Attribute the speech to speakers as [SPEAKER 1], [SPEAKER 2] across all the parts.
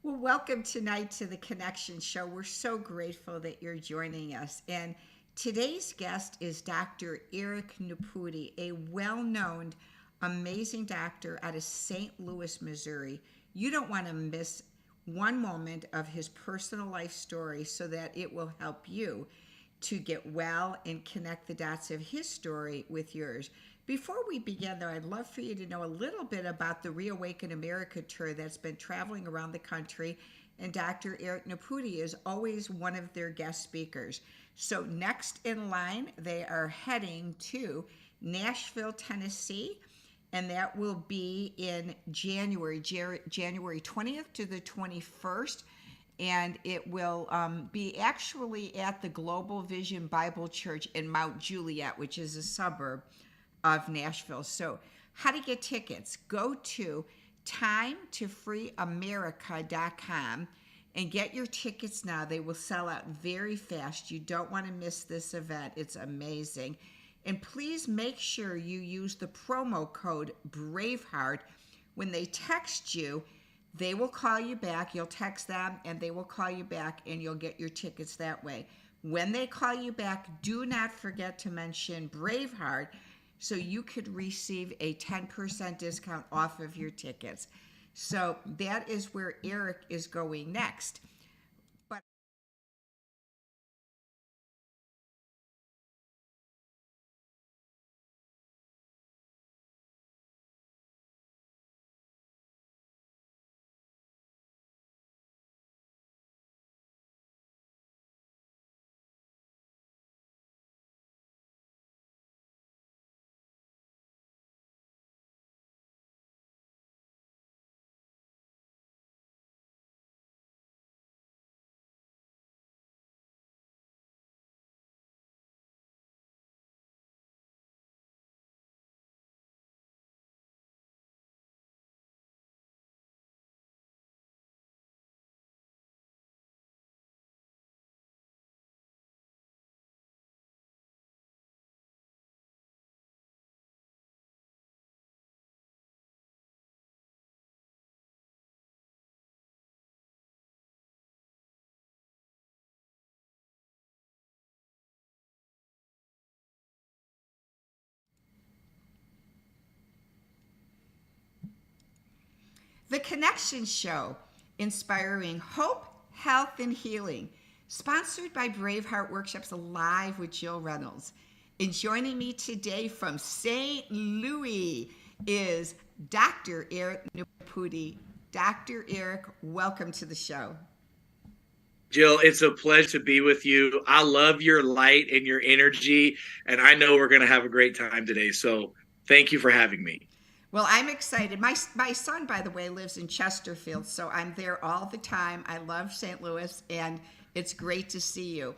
[SPEAKER 1] Well, welcome tonight to the Connection Show. We're so grateful that you're joining us. And today's guest is Dr. Eric Nepute, a well known, amazing doctor out of St. Louis, Missouri. You don't want to miss one moment of his personal life story so that it will help you to get well and connect the dots of his story with yours. Before we begin, though, I'd love for you to know a little bit about the ReAwaken America tour that's been traveling around the country, and Dr. Eric Nepute is always one of their guest speakers. So next in line, they are heading to Nashville, Tennessee, and that will be in January 20th to the 21st. And it will be actually at the Global Vision Bible Church in Mount Juliet, which is a suburb of Nashville. So how to get tickets? Go to timetofreeamerica.com and get your tickets now. They will sell out very fast. You don't want to miss this event. It's amazing. And please make sure you use the promo code Braveheart. When they text you, they will call you back. You'll text them and they will call you back and you'll get your tickets that way. When they call you back, do not forget to mention Braveheart so you could receive a 10% discount off of your tickets. So that is where Eric is going next. But the Connection Show, inspiring hope, health, and healing, sponsored by Braveheart Workshops Live with Jill Reynolds. And joining me today from St. Louis is Dr. Eric Nepute. Dr. Eric, welcome to the show.
[SPEAKER 2] Jill, it's a pleasure to be with you. I love your light and your energy, and I know we're going to have a great time today. So thank you for having me.
[SPEAKER 1] Well, I'm excited. My son, by the way, lives in Chesterfield, so I'm there all the time. I love St. Louis, and it's great to see you.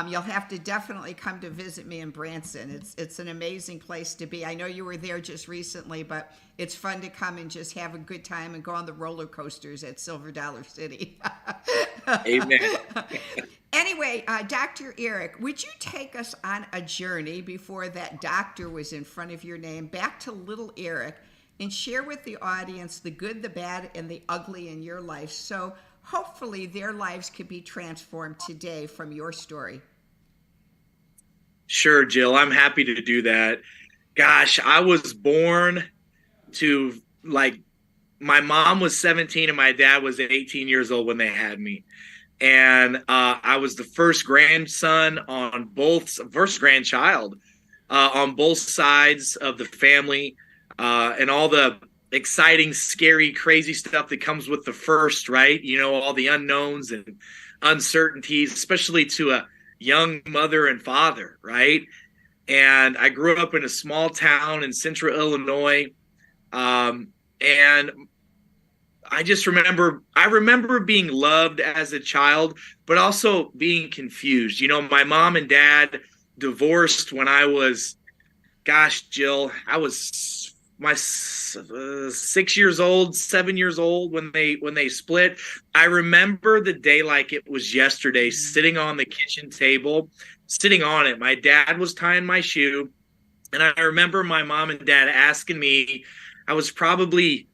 [SPEAKER 1] You'll have to definitely come to visit me in Branson. It's an amazing place to be. I know you were there just recently, but it's fun to come and just have a good time and go on the roller coasters at Silver Dollar City.
[SPEAKER 2] Amen.
[SPEAKER 1] Anyway, Dr. Eric, would you take us on a journey before that doctor was in front of your name, back to little Eric, and share with the audience the good, the bad, and the ugly in your life, so hopefully their lives could be transformed today from your story?
[SPEAKER 2] Sure, Jill. I'm happy to do that. Gosh, I was born to, my mom was 17 and my dad was 18 years old when they had me. And I was the first grandchild on both sides of the family, and all the exciting, scary, crazy stuff that comes with the first, right? You know, all the unknowns and uncertainties, especially to a young mother and father, right? And I grew up in a small town in central Illinois. And I remember being loved as a child, but also being confused. You know, my mom and dad divorced when I was, gosh, Jill, I was 6 years old, 7 years old when they split. I remember the day like it was yesterday, sitting on the kitchen table, sitting on it. My dad was tying my shoe, and I remember my mom and dad asking me, I was probably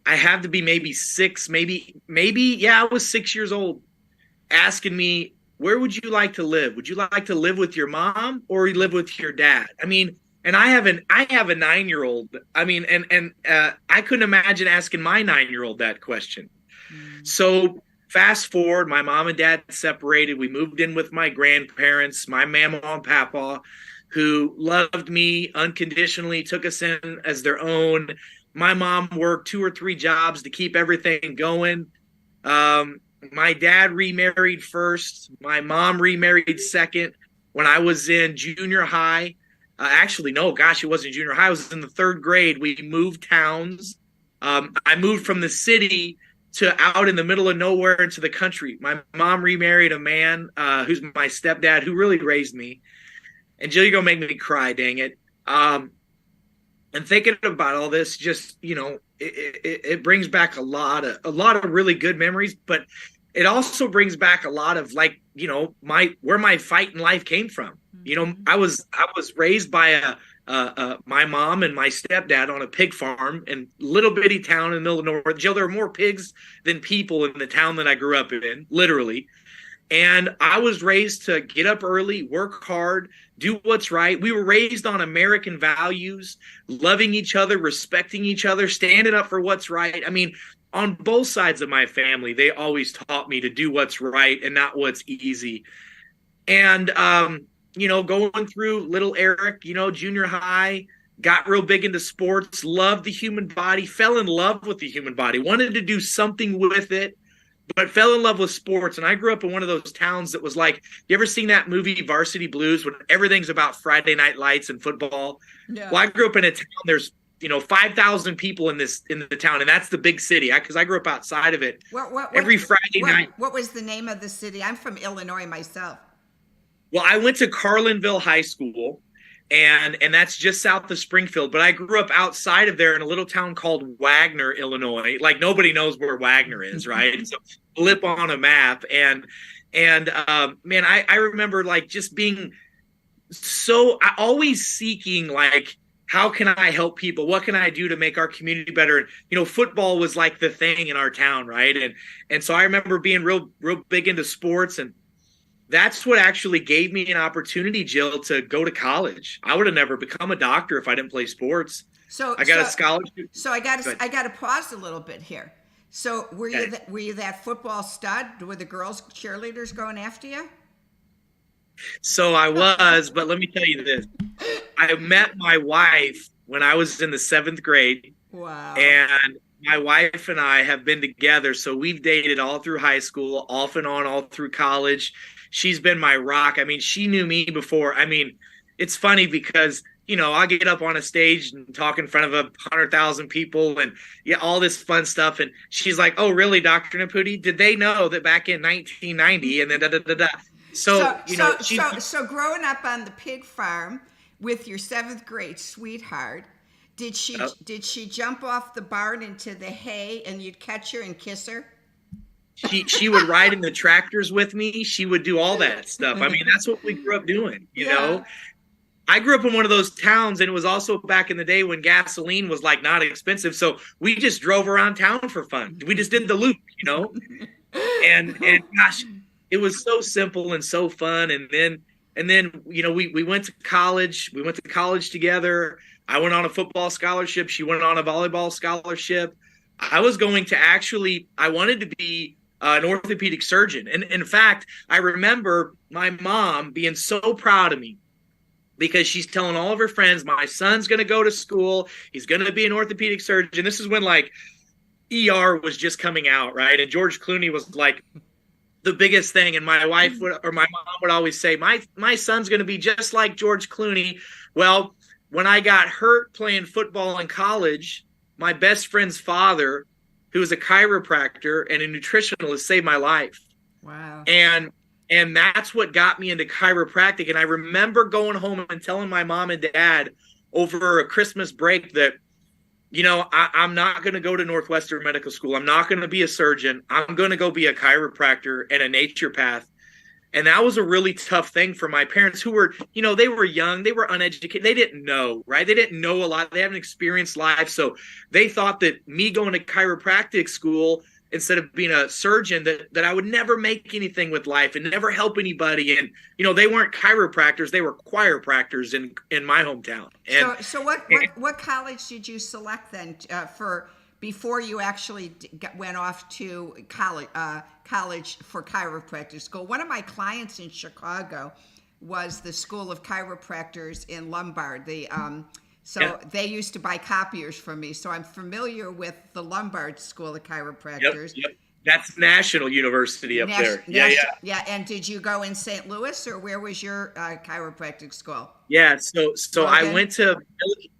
[SPEAKER 2] I have to be maybe six, yeah, I was 6 years old, asking me, where would you like to live? Would you like to live with your mom or live with your dad? I mean, and I have a 9-year-old. I mean, and I couldn't imagine asking my 9-year-old that question. So fast forward, my mom and dad separated. We moved in with my grandparents, my mama and papa, who loved me unconditionally, took us in as their own. My mom worked 2 or 3 jobs to keep everything going. My dad remarried first. My mom remarried second. When I was in junior high, actually, no, gosh, it wasn't junior high. I was in the 3rd grade. We moved towns. I moved from the city to out in the middle of nowhere into the country. My mom remarried a man who's my stepdad, who really raised me. And Jill, you're gonna make me cry, dang it. And thinking about all this, just, you know, it brings back a lot of really good memories, but it also brings back a lot of, like, you know, where my fight in life came from. You know, I was raised by my mom and my stepdad on a pig farm in a little bitty town in the middle of nowhere. Jill, there were more pigs than people in the town that I grew up in, literally. And I was raised to get up early, work hard, do what's right. We were raised on American values, loving each other, respecting each other, standing up for what's right. I mean, on both sides of my family, they always taught me to do what's right and not what's easy. And, you know, going through little Eric, you know, junior high, got real big into sports, loved the human body, fell in love with the human body, wanted to do something with it, but fell in love with sports. And I grew up in one of those towns that was like, you ever seen that movie Varsity Blues, when everything's about Friday night lights and football? Yeah. Well, I grew up in a town, there's, you know, 5,000 people in the town, and that's the big city. Because I grew up outside of it. Every Friday night.
[SPEAKER 1] What was the name of the city? I'm from Illinois myself.
[SPEAKER 2] Well, I went to Carlinville High School, and that's just south of Springfield. But I grew up outside of there in a little town called Wagner, Illinois. Like, nobody knows where Wagner is, right? It's a blip on a map. And man, I remember, like, just being so always seeking, like, how can I help people? What can I do to make our community better? And, you know, football was like the thing in our town, right? And so I remember being real big into sports, and that's what actually gave me an opportunity, Jill, to go to college. I would have never become a doctor if I didn't play sports. So I got a scholarship.
[SPEAKER 1] So I got to pause a little bit here. So were you that football stud? Were the girls cheerleaders going after you?
[SPEAKER 2] So I was, but let me tell you this. I met my wife when I was in the 7th grade.
[SPEAKER 1] Wow.
[SPEAKER 2] And my wife and I have been together. So we've dated all through high school, off and on, all through college. She's been my rock. I mean, she knew me before. I mean, it's funny because, you know, I'll get up on a stage and talk in front of 100,000 people and all this fun stuff. And she's like, "Oh, really, Dr. Nepute? Did they know that back in 1990 and then da-da-da-da?" So
[SPEAKER 1] growing up on the pig farm with your 7th grade sweetheart, did she jump off the barn into the hay and you'd catch her and kiss her?
[SPEAKER 2] She would ride in the tractors with me. She would do all that stuff. I mean, that's what we grew up doing, you know? I grew up in one of those towns, and it was also back in the day when gasoline was, like, not expensive. So we just drove around town for fun. We just did the loop, you know? And gosh, it was so simple and so fun. And then, you know, we went to college. We went to college together. I went on a football scholarship. She went on a volleyball scholarship. I wanted to be an orthopedic surgeon. And in fact, I remember my mom being so proud of me because she's telling all of her friends, my son's going to go to school. He's going to be an orthopedic surgeon. This is when, like, ER was just coming out, right? And George Clooney was, like, the biggest thing. And my wife my mom would always say, my son's going to be just like George Clooney. Well, when I got hurt playing football in college, my best friend's father, who was a chiropractor and a nutritionalist, saved my life.
[SPEAKER 1] Wow.
[SPEAKER 2] And that's what got me into chiropractic. And I remember going home and telling my mom and dad over a Christmas break that, you know, I'm not going to go to Northwestern Medical School. I'm not going to be a surgeon. I'm going to go be a chiropractor and a naturopath And that was a really tough thing for my parents who were, they were young, they were uneducated. They didn't know, right? They didn't know a lot. They haven't experienced life. So they thought that me going to chiropractic school instead of being a surgeon, that I would never make anything with life and never help anybody. And, they weren't chiropractors. They were chiropractors in my hometown. And
[SPEAKER 1] so what college did you select then for before you actually went off to college for chiropractic school? One of my clients in Chicago was the School of Chiropractors in Lombard. They used to buy copiers from me, so I'm familiar with the Lombard School of Chiropractors.
[SPEAKER 2] Yep. That's National University up there.
[SPEAKER 1] Yeah. And did you go in St. Louis, or where was your chiropractic school?
[SPEAKER 2] Yeah, so I went to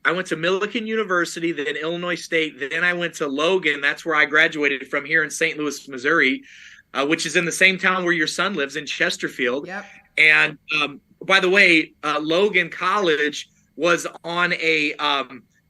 [SPEAKER 2] Millikan University, then Illinois State, then I went to Logan. That's where I graduated from, here in St. Louis, Missouri, which is in the same town where your son lives, in Chesterfield.
[SPEAKER 1] Yep.
[SPEAKER 2] And by the way, Logan College was on a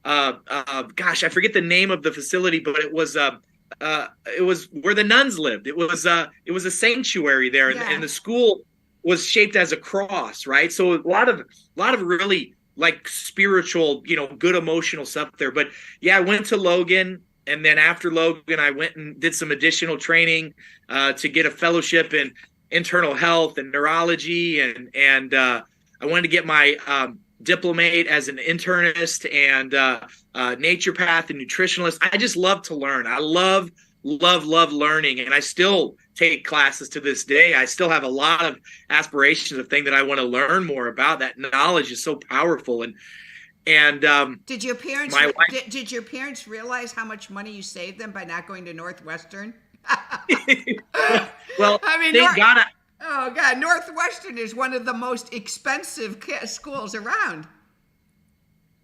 [SPEAKER 2] gosh, I forget the name of the facility, but it was where the nuns lived. It was a sanctuary there, and the school was shaped as a cross, right? So a lot of really like spiritual, good emotional stuff there. But yeah, I went to Logan, and then after Logan, I went and did some additional training to get a fellowship in internal health and neurology, and I wanted to get my diplomate as an internist and naturopath and nutritionalist. I just love to learn. I love learning, and I still take classes to this day. I still have a lot of aspirations of things that I want to learn more about. That knowledge is so powerful. And
[SPEAKER 1] did your parents did your parents realize how much money you saved them by not going to Northwestern?
[SPEAKER 2] Well, I mean, thank God.
[SPEAKER 1] Oh God, Northwestern is one of the most expensive schools around.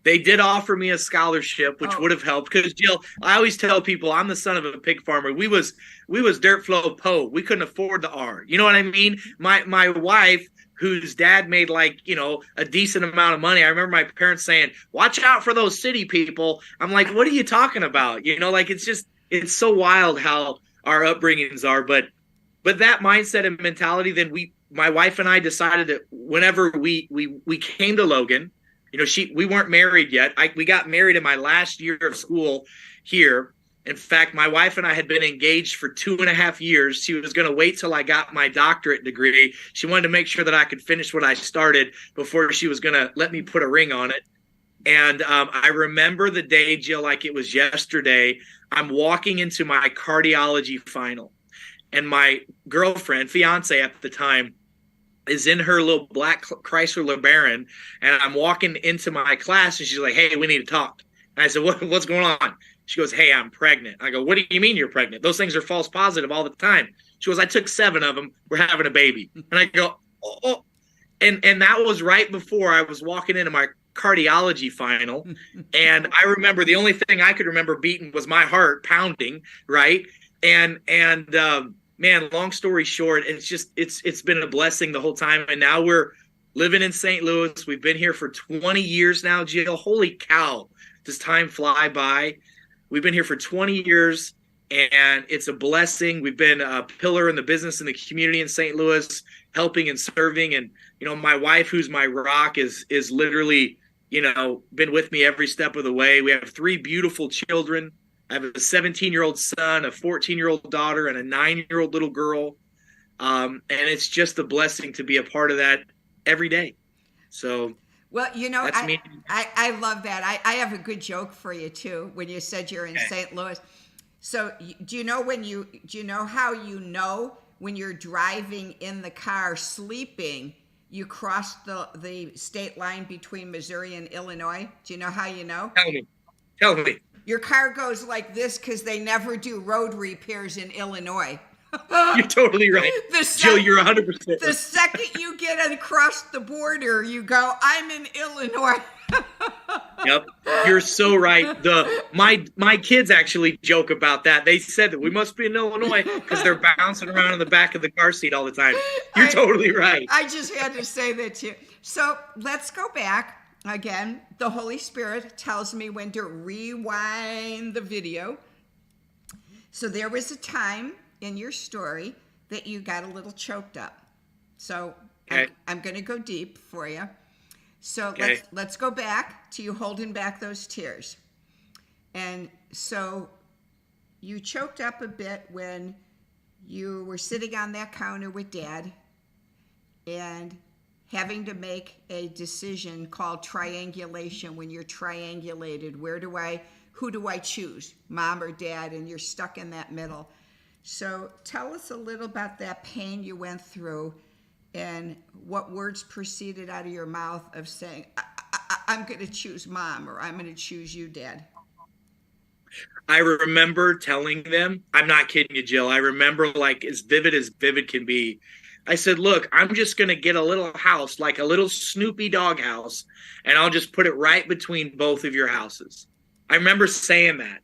[SPEAKER 2] They did offer me a scholarship, which would have helped, because Jill, I always tell people I'm the son of a pig farmer. We was dirt flow Poe. We couldn't afford the R. You know what I mean? My wife, whose dad made a decent amount of money. I remember my parents saying, "Watch out for those city people." I'm like, "What are you talking about?" It's so wild how our upbringings are, but that mindset and mentality, then my wife and I decided that whenever we came to Logan, we weren't married yet. We got married in my last year of school here. In fact, my wife and I had been engaged for 2.5 years. She was going to wait till I got my doctorate degree. She wanted to make sure that I could finish what I started before she was going to let me put a ring on it. And I remember the day, Jill, like it was yesterday. I'm walking into my cardiology final, and my girlfriend, fiance at the time, is in her little black Chrysler LeBaron, and I'm walking into my class, and she's like, "Hey, we need to talk." And I said, "What's going on?" She goes, "Hey, I'm pregnant." I go, "What do you mean you're pregnant? Those things are false positive all the time." She goes, "I took 7 of them. We're having a baby." And I go, "Oh." And that was right before I was walking into my cardiology final. And I remember the only thing I could remember beating was my heart pounding, right? And man, long story short, it's been a blessing the whole time. And now we're living in St. Louis. We've been here for 20 years now, Jill. Holy cow, does time fly by? We've been here for 20 years, and it's a blessing. We've been a pillar in the business and the community in St. Louis, helping and serving. And, my wife, who's my rock, is literally, been with me every step of the way. We have 3 beautiful children. I have a 17-year-old son, a 14-year-old daughter, and a 9-year-old little girl. And it's just a blessing to be a part of that every day. So,
[SPEAKER 1] well,
[SPEAKER 2] that's me.
[SPEAKER 1] I love that. I have a good joke for you too. When you said you're in St. Louis, so do you know how when you're driving in the car sleeping, you cross the state line between Missouri and Illinois? Do you know how you know?
[SPEAKER 2] Tell me.
[SPEAKER 1] Your car goes like this because they never do road repairs in Illinois.
[SPEAKER 2] You're totally right. Jill, you're 100%.
[SPEAKER 1] The second you get across the border, you go, "I'm in Illinois."
[SPEAKER 2] Yep, you're so right. My kids actually joke about that. They said that we must be in Illinois because they're bouncing around in the back of the car seat all the time. You're totally right.
[SPEAKER 1] I just had to say that to you. So let's go back. Again, the Holy Spirit tells me when to rewind the video. So there was a time in your story that you got a little choked up. So
[SPEAKER 2] Okay.
[SPEAKER 1] I'm going to go deep for you. So
[SPEAKER 2] Okay.
[SPEAKER 1] let's go back to you holding back those tears. And so you choked up a bit when you were sitting on that counter with Dad and having to make a decision called triangulation. When you're triangulated, who do I choose, mom or dad? And you're stuck in that middle. So tell us a little about that pain you went through and what words proceeded out of your mouth of saying, I'm going to choose mom, or I'm going to choose you, Dad.
[SPEAKER 2] I remember telling them, I'm not kidding you, Jill. I remember like as vivid can be. I said, look, I'm just going to get a little house, like a little Snoopy dog house, and I'll just put it right between both of your houses. I remember saying that,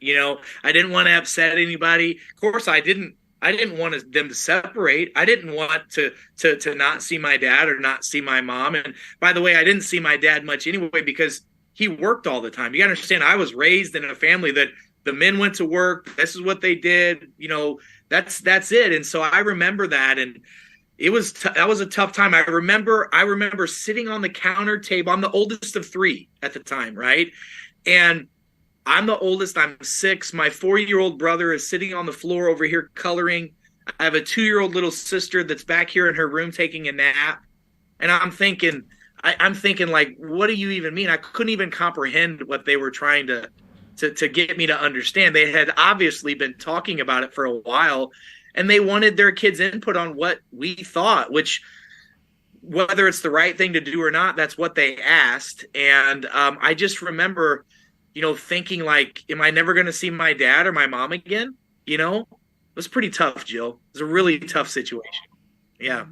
[SPEAKER 2] I didn't want to upset anybody. Of course, I didn't want them to separate. I didn't want to not see my dad or not see my mom. And by the way, I didn't see my dad much anyway because he worked all the time. You got to understand, I was raised in a family that the men went to work. This is what they did. That's it. And so I remember that. And that was a tough time. I remember sitting on the counter table. I'm the oldest of three at the time, right? And I'm the oldest. I'm 6. My 4-year-old brother is sitting on the floor over here coloring. I have a 2-year-old little sister that's back here in her room taking a nap. And I'm thinking like, what do you even mean? I couldn't even comprehend what they were trying to get me to understand. They had obviously been talking about it for a while, and they wanted their kids' input on what we thought, which whether it's the right thing to do or not, that's what they asked. And I just remember, thinking like, am I never going to see my dad or my mom again? It was pretty tough, Jill. It was a really tough situation. Yeah.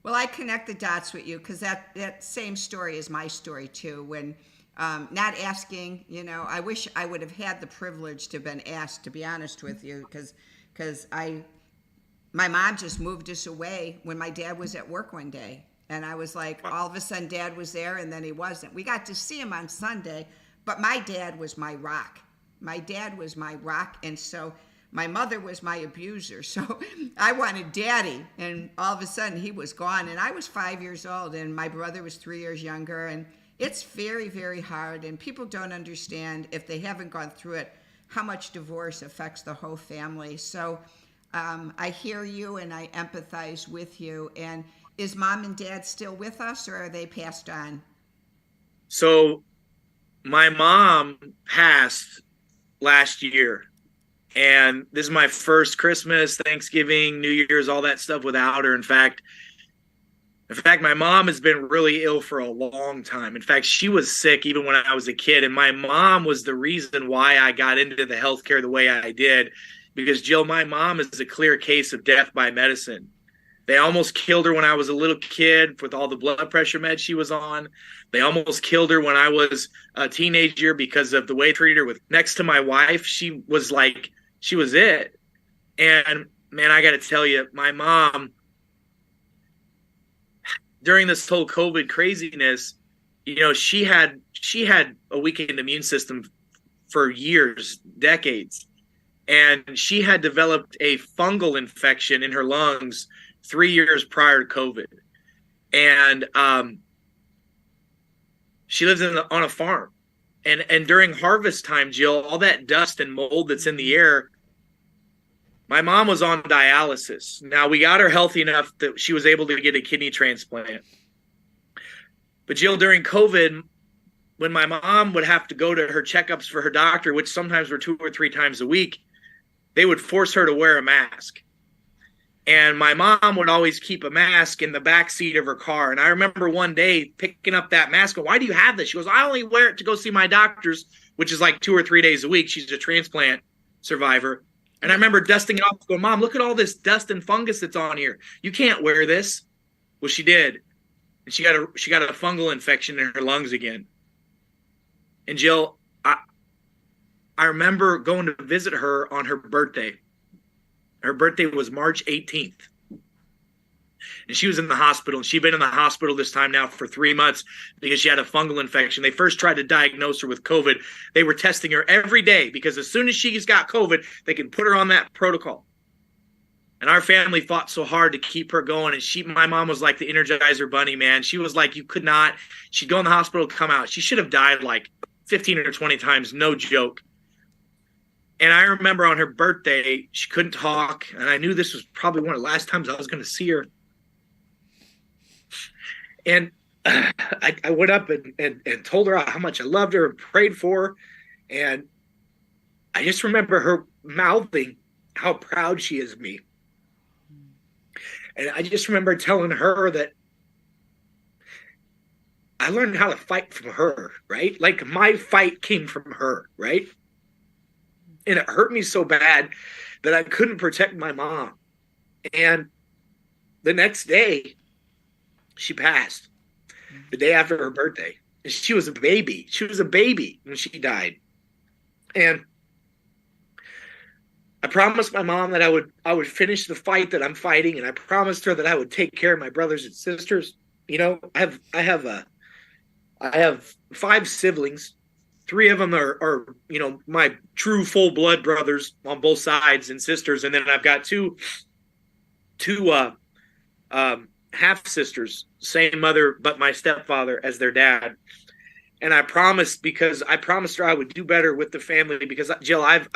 [SPEAKER 1] Well, I connect the dots with you because that same story is my story too. When not asking, I wish I would have had the privilege to have been asked, to be honest with you, because my mom just moved us away when my dad was at work one day. And I was like, all of a sudden Dad was there and then he wasn't. We got to see him on Sunday, but my dad was my rock. My dad was my rock. And so my mother was my abuser. So I wanted Daddy, and all of a sudden he was gone. And I was 5 years old and my brother was 3 years younger. And it's very, very hard. And people don't understand, if they haven't gone through it, how much divorce affects the whole family. So I hear you and I empathize with you. And is Mom and Dad still with us, or are they passed on?
[SPEAKER 2] So my mom passed last year, and this is my first Christmas, Thanksgiving, New Year's, all that stuff without her. In fact, my mom has been really ill for a long time. In fact, she was sick even when I was a kid, and my mom was the reason why I got into the healthcare the way I did. Because, Jill, my mom is a clear case of death by medicine. They almost killed her when I was a little kid with all the blood pressure meds she was on. They almost killed her when I was a teenager because of the way they treated her. With next to my wife, she was it. And, man, I got to tell you, my mom, during this whole COVID craziness, she had a weakened immune system for years, decades. And she had developed a fungal infection in her lungs 3 years prior to COVID. And she lives on a farm. And during harvest time, Jill, all that dust and mold that's in the air, my mom was on dialysis. Now, we got her healthy enough that she was able to get a kidney transplant. But, Jill, during COVID, when my mom would have to go to her checkups for her doctor, which sometimes were 2 or 3 times a week, they would force her to wear a mask. And my mom would always keep a mask in the back seat of her car. And I remember one day picking up that mask. Why do you have this? She goes, I only wear it to go see my doctors, which is like 2 or 3 days a week. She's a transplant survivor. And I remember dusting it off, going, Mom, look at all this dust and fungus that's on here. You can't wear this. Well, she did. And she got a fungal infection in her lungs again. And Jill, I remember going to visit her on her birthday. Her birthday was March 18th. And she was in the hospital. And she'd been in the hospital this time now for 3 months because she had a fungal infection. They first tried to diagnose her with COVID. They were testing her every day because as soon as she's got COVID, they can put her on that protocol. And our family fought so hard to keep her going. And my mom was like the Energizer Bunny, man. She was like, you could not, she'd go in the hospital, come out. She should have died like 15 or 20 times, no joke. And I remember on her birthday, she couldn't talk. And I knew this was probably one of the last times I was going to see her. And I went up and told her how much I loved her and prayed for her. And I just remember her mouthing how proud she is of me. And I just remember telling her that I learned how to fight from her, right? Like my fight came from her, right? And it hurt me so bad that I couldn't protect my mom. And the next day, she passed. The day after her birthday. And she was a baby. She was a baby when she died. And I promised my mom that I would finish the fight that I'm fighting, and I promised her that I would take care of my brothers and sisters. You know, I have 5 siblings. 3 of them are you know, my true full blood brothers on both sides and sisters, and then I've got two half sisters, same mother but my stepfather as their dad. And I promised her I would do better with the family, because Jill, I've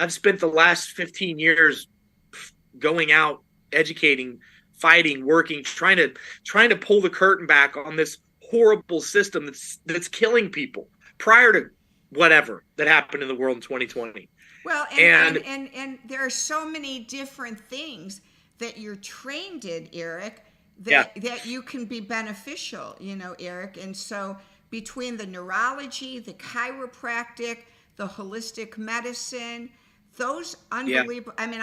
[SPEAKER 2] spent the last 15 years going out, educating, fighting, working, trying to pull the curtain back on this horrible system that's killing people prior to whatever that happened in the world in 2020.
[SPEAKER 1] Well, and there are so many different things that you're trained in, Eric, that you can be beneficial, you know, Eric. And so between the neurology, the chiropractic, the holistic medicine, those unbelievable. I mean,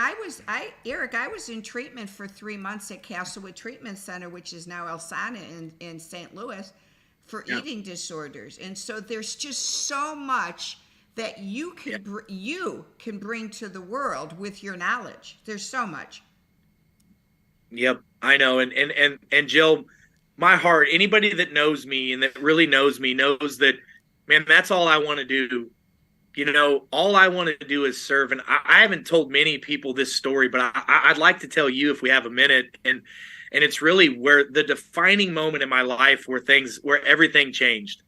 [SPEAKER 1] Eric, I was in treatment for 3 months at Castlewood Treatment Center, which is now Elsana in St. Louis, for eating disorders. And so there's just so much that you can bring to the world with your knowledge. There's so much.
[SPEAKER 2] Yep, I know. And Jill, my heart, anybody that knows me and that really knows me knows that, man, that's all I want to do. You know, all I want to do is serve. And I haven't told many people this story, but I'd like to tell you if we have a minute. And it's really where the defining moment in my life where everything changed.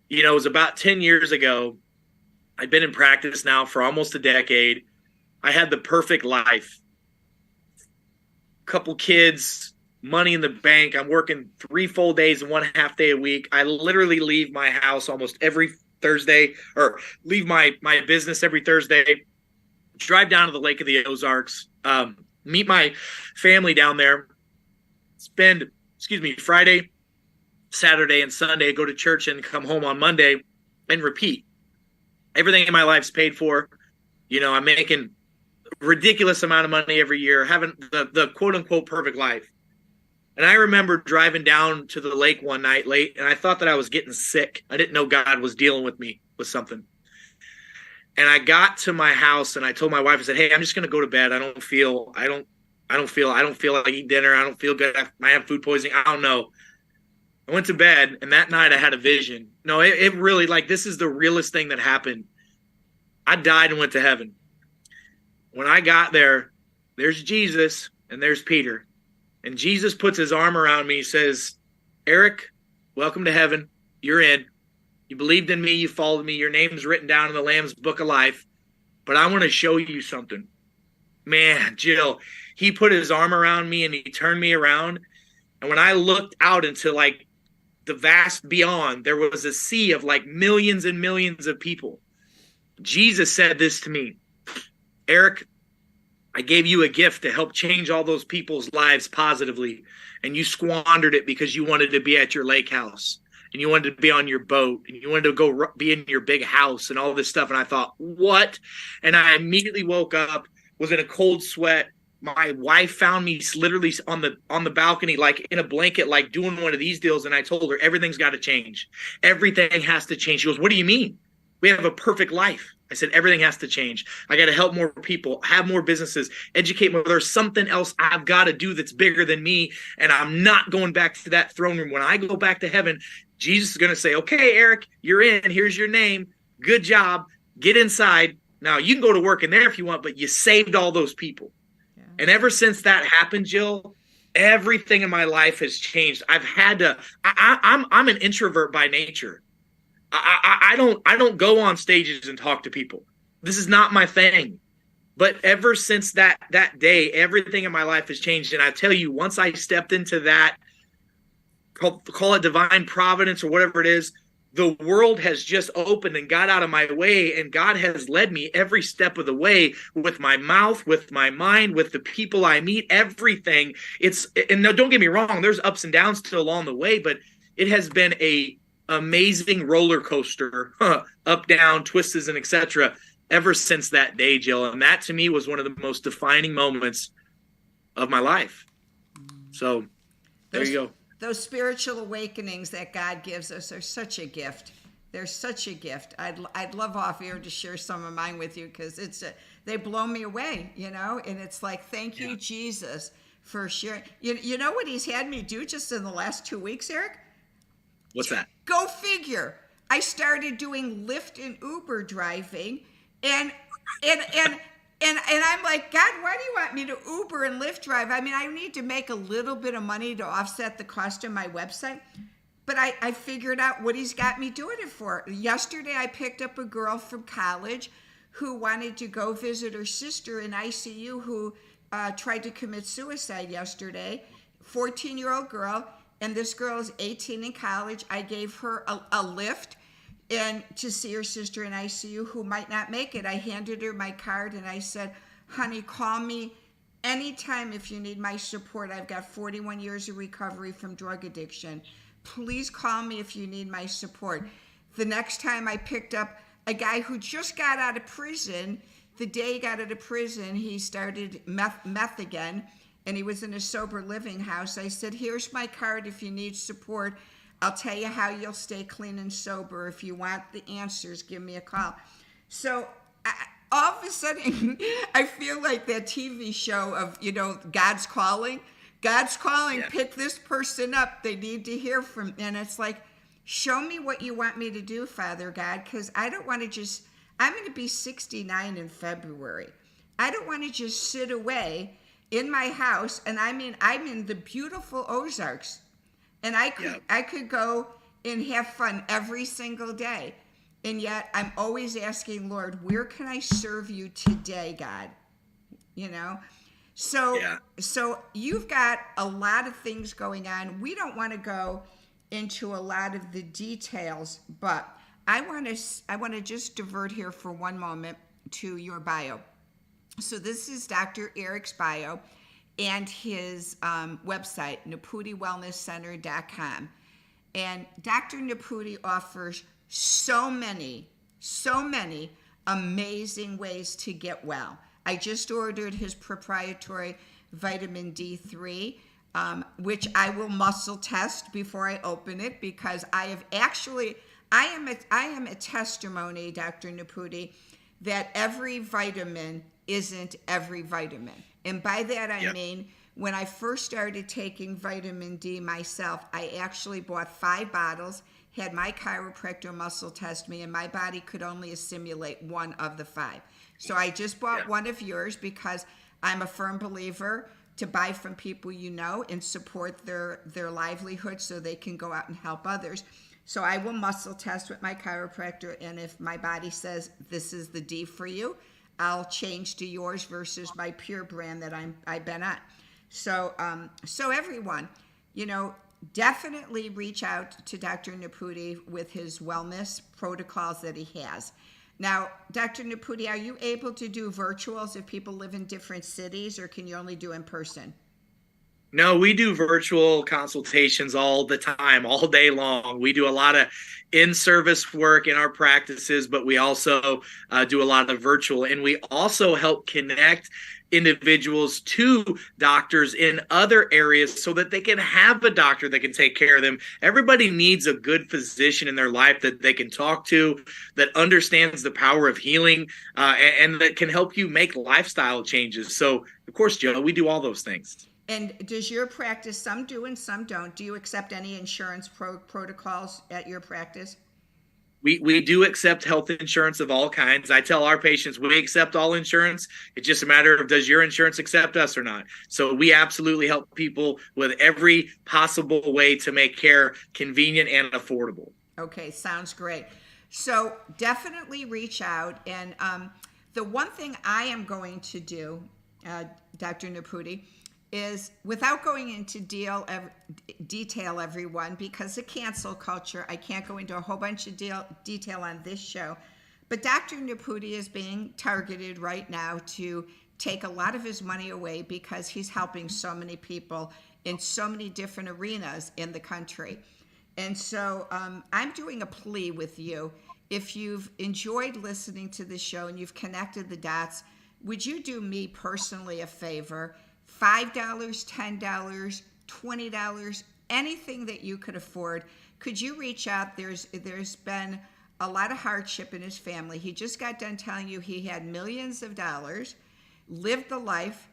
[SPEAKER 2] You know, it was about 10 years ago. I'd been in practice now for almost a decade. I had the perfect life. Couple kids, money in the bank. I'm working 3 full days and 1.5 day a week. I literally leave my house almost every Thursday, or leave my business every Thursday, drive down to the Lake of the Ozarks, meet my family down there, spend, Friday, Saturday, and Sunday, go to church and come home on Monday and repeat. Everything in my life's paid for. You know, I'm making a ridiculous amount of money every year, having the quote unquote perfect life. And I remember driving down to the lake one night late, and I thought that I was getting sick. I didn't know God was dealing with me with something. And I got to my house and I told my wife, I said, hey, I'm just going to go to bed. I don't feel like eating dinner. I don't feel good. I have food poisoning. I don't know. I went to bed, and that night I had a vision. No, it really, like, this is the realest thing that happened. I died and went to heaven. When I got there, there's Jesus and there's Peter. And Jesus puts his arm around me. He says, Eric, welcome to heaven. You're in. You believed in me. You followed me. Your name's written down in the Lamb's Book of Life. But I want to show you something. Man, Jill, he put his arm around me and he turned me around. And when I looked out into like the vast beyond, there was a sea of like millions and millions of people. Jesus said this to me, Eric, I gave you a gift to help change all those people's lives positively, and you squandered it because you wanted to be at your lake house, and you wanted to be on your boat, and you wanted to go be in your big house and all this stuff. And I thought, what? And I immediately woke up, was in a cold sweat. My wife found me literally on the balcony, like in a blanket, like doing one of these deals. And I told her, everything's got to change. Everything has to change. She goes, what do you mean? We have a perfect life. I said, everything has to change. I got to help more people, have more businesses, educate more. There's something else I've got to do that's bigger than me. And I'm not going back to that throne room. When I go back to heaven, Jesus is going to say, okay, Eric, you're in. Here's your name. Good job. Get inside. Now, you can go to work in there if you want, but you saved all those people. Yeah. And ever since that happened, Jill, everything in my life has changed. I've had to. I'm an introvert by nature. I don't go on stages and talk to people. This is not my thing. But ever since that day, everything in my life has changed. And I tell you, once I stepped into that, call it divine providence or whatever it is, the world has just opened and got out of my way, and God has led me every step of the way with my mouth, with my mind, with the people I meet, everything. And no, don't get me wrong, there's ups and downs still along the way, but it has been a amazing roller coaster, up, down, twists, and etc. ever since that day, Jill. And that to me was one of the most defining moments of my life. So there you go.
[SPEAKER 1] Those spiritual awakenings that God gives us are such a gift. They're such a gift. I'd love off air to share some of mine with you, because they blow me away, and it's like, thank you, Jesus, for sharing. You know what he's had me do just in the last 2 weeks, Eric?
[SPEAKER 2] What's that?
[SPEAKER 1] Go figure. I started doing Lyft and Uber driving, and I'm like, God, why do you want me to Uber and Lyft drive? I mean, I need to make a little bit of money to offset the cost of my website. But I figured out what he's got me doing it for. Yesterday, I picked up a girl from college who wanted to go visit her sister in ICU who tried to commit suicide yesterday. 14-year-old girl, and this girl is 18 in college. I gave her a lift and to see her sister in ICU who might not make it. I handed her my card and I said, honey, call me anytime if you need my support. I've got 41 years of recovery from drug addiction. Please call me if you need my support. The next time I picked up a guy who just got out of prison. The day he got out of prison, he started meth again, and he was in a sober living house. I said, here's my card if you need support. I'll tell you how you'll stay clean and sober. If you want the answers, give me a call. So all of a sudden, I feel like that TV show of, God's calling. God's calling, yeah. Pick this person up. They need to hear from, and it's like, show me what you want me to do, Father God, because I don't want to just, I'm going to be 69 in February. I don't want to just sit away in my house, and I'm in the beautiful Ozarks, and I could go and have fun every single day, and yet I'm always asking, Lord, where can I serve you today, God? So you've got a lot of things going on. We don't want to go into a lot of the details, but I want to just divert here for one moment to your bio. So this is Dr. Eric's bio and his website, NeputeWellnessCenter.com. And Dr. Nepute offers so many amazing ways to get well. I just ordered his proprietary vitamin D3, which I will muscle test before I open it, because I am a testimony, Dr. Nepute, that every vitamin isn't every vitamin. And by that I mean, when I first started taking vitamin D myself, I actually bought 5 bottles, had my chiropractor muscle test me, and my body could only assimilate one of the 5. So I just bought one of yours because I'm a firm believer to buy from people and support their livelihood so they can go out and help others. So I will muscle test with my chiropractor, and if my body says this is the D for you, I'll change to yours versus my pure brand that I've been on. So everyone, definitely reach out to Dr. Nepute with his wellness protocols that he has. Now, Dr. Nepute, are you able to do virtuals if people live in different cities, or can you only do in person?
[SPEAKER 2] No, we do virtual consultations all the time, all day long. We do a lot of in-service work in our practices, but we also do a lot of virtual. And we also help connect individuals to doctors in other areas so that they can have a doctor that can take care of them. Everybody needs a good physician in their life that they can talk to, that understands the power of healing, and that can help you make lifestyle changes. So, of course, Joe, we do all those things.
[SPEAKER 1] And does your practice, some do and some don't, do you accept any insurance protocols at your practice?
[SPEAKER 2] We do accept health insurance of all kinds. I tell our patients we accept all insurance. It's just a matter of, does your insurance accept us or not? So we absolutely help people with every possible way to make care convenient and affordable.
[SPEAKER 1] Okay, sounds great. So definitely reach out. And the one thing I am going to do, Dr. Nepute, is, without going into detail, everyone, because of cancel culture, I can't go into a whole bunch of detail on this show. But Dr. Nepute is being targeted right now to take a lot of his money away because he's helping so many people in so many different arenas in the country. And so I'm doing a plea with you. If you've enjoyed listening to the show and you've connected the dots, would you do me personally a favor? $5, $10, $20, anything that you could afford. Could you reach out? There's been a lot of hardship in his family. He just got done telling you he had millions of dollars, lived the life,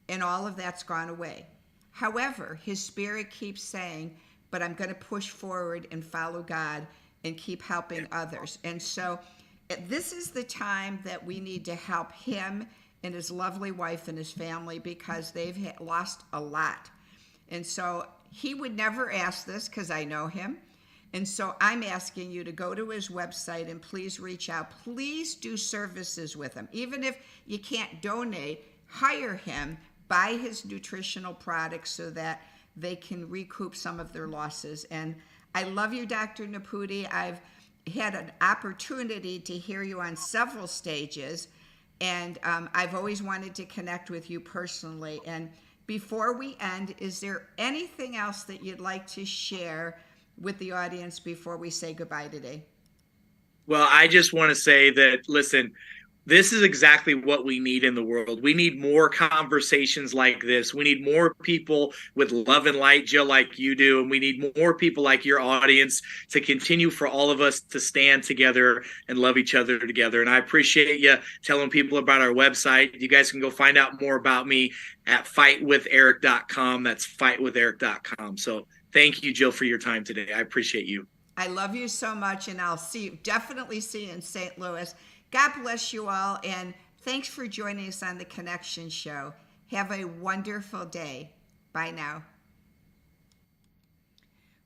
[SPEAKER 1] and all of that's gone away. However, his spirit keeps saying, but I'm going to push forward and follow God and keep helping others. And so this is the time that we need to help him and his lovely wife and his family, because they've lost a lot. And so he would never ask this, because I know him. And so I'm asking you to go to his website and please reach out. Please do services with him. Even if you can't donate, hire him, buy his nutritional products so that they can recoup some of their losses. And I love you, Dr. Nepute. I've had an opportunity to hear you on several stages, and I've always wanted to connect with you personally. And before we end, is there anything else that you'd like to share with the audience before we say goodbye today?
[SPEAKER 2] Well, I just want to say that, listen, this is exactly what we need in the world. We need more conversations like this. We need more people with love and light, Jill, like you do. And we need more people like your audience to continue for all of us to stand together and love each other together. And I appreciate you telling people about our website. You guys can go find out more about me at fightwitheric.com. That's fightwitheric.com. So thank you, Jill, for your time today. I appreciate you.
[SPEAKER 1] I love you so much, and I'll definitely see you in St. Louis. God bless you all, and thanks for joining us on the Connection Show. Have a wonderful day. Bye now.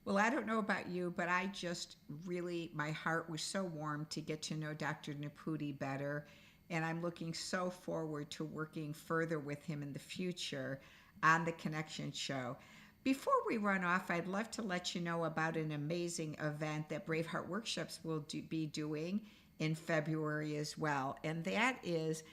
[SPEAKER 1] Well, I don't know about you, but I just really, my heart was so warm to get to know Dr. Nepute better, and I'm looking so forward to working further with him in the future on the Connection Show. Before we run off, I'd love to let you know about an amazing event that Braveheart Workshops will be doing in February as well, and that is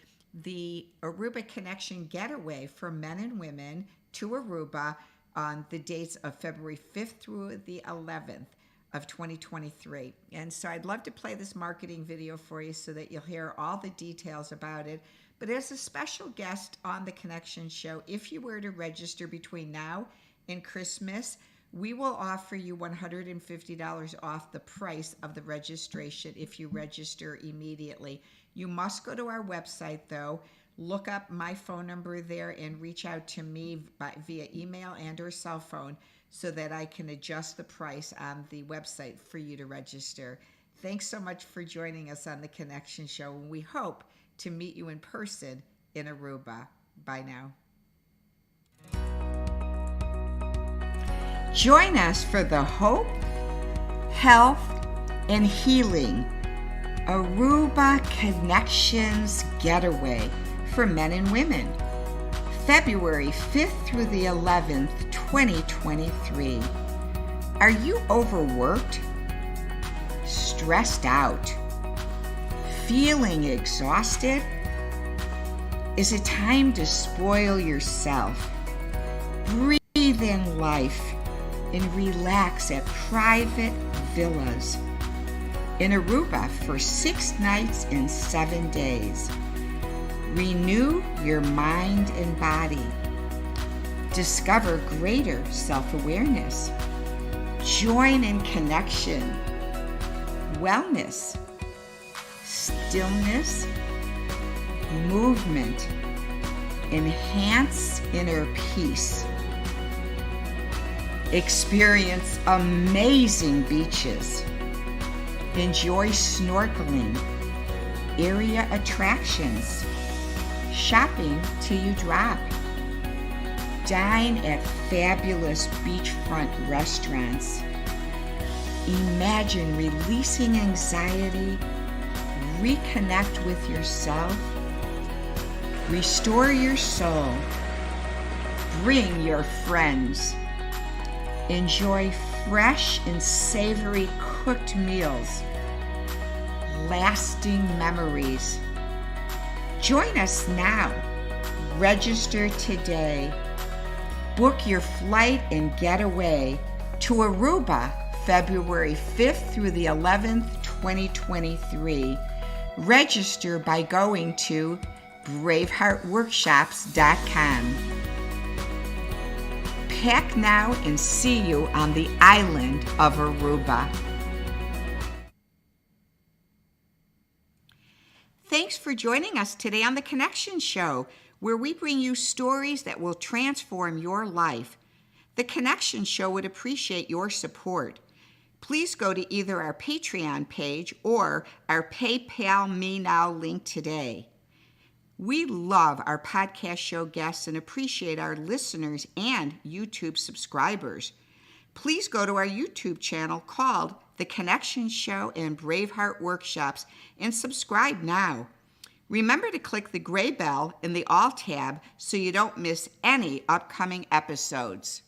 [SPEAKER 1] the ARUBA Connection Getaway for men and women to ARUBA on the dates of February 5th through the 11th of 2023. And so I'd love to play this marketing video for you so that you'll hear all the details about it. But as a special guest on the Connection Show, if you were to register between now and Christmas, we will offer you $150 off the price of the registration if you register immediately. You must go to our website, though, look up my phone number there, and reach out to me via email and or cell phone so that I can adjust the price on the website for you to register. Thanks so much for joining us on the Connection Show, and we hope to meet you in person in Aruba. Bye now. Join us for the Hope, Health, and Healing ARUBA Connections Getaway for men and women, February 5th through the 11th, 2023. Are you overworked, stressed out, feeling exhausted? Is it time to spoil yourself? Breathe in life and relax at private villas in Aruba for 6 nights and 7 days. Renew your mind and body. Discover greater self-awareness. Join in connection, wellness, stillness, movement, enhance inner peace. Experience amazing beaches, Enjoy snorkeling, area attractions, shopping till you drop. Dine at fabulous beachfront restaurants. Imagine releasing anxiety, reconnect with yourself, restore your soul, bring your friends. Enjoy fresh and savory cooked meals, lasting memories. Join us now. Register today. Book your flight and getaway to Aruba, February 5th through the 11th, 2023. Register by going to braveheartworkshops.com. Pack now and see you on the island of Aruba. Thanks for joining us today on The Connection Show, where we bring you stories that will transform your life. The Connection Show would appreciate your support. Please go to either our Patreon page or our PayPal Me Now link today. We love our podcast show guests and appreciate our listeners and YouTube subscribers. Please go to our YouTube channel called The Connection Show and Braveheart Workshops and subscribe now. Remember to click the gray bell in the All tab so you don't miss any upcoming episodes.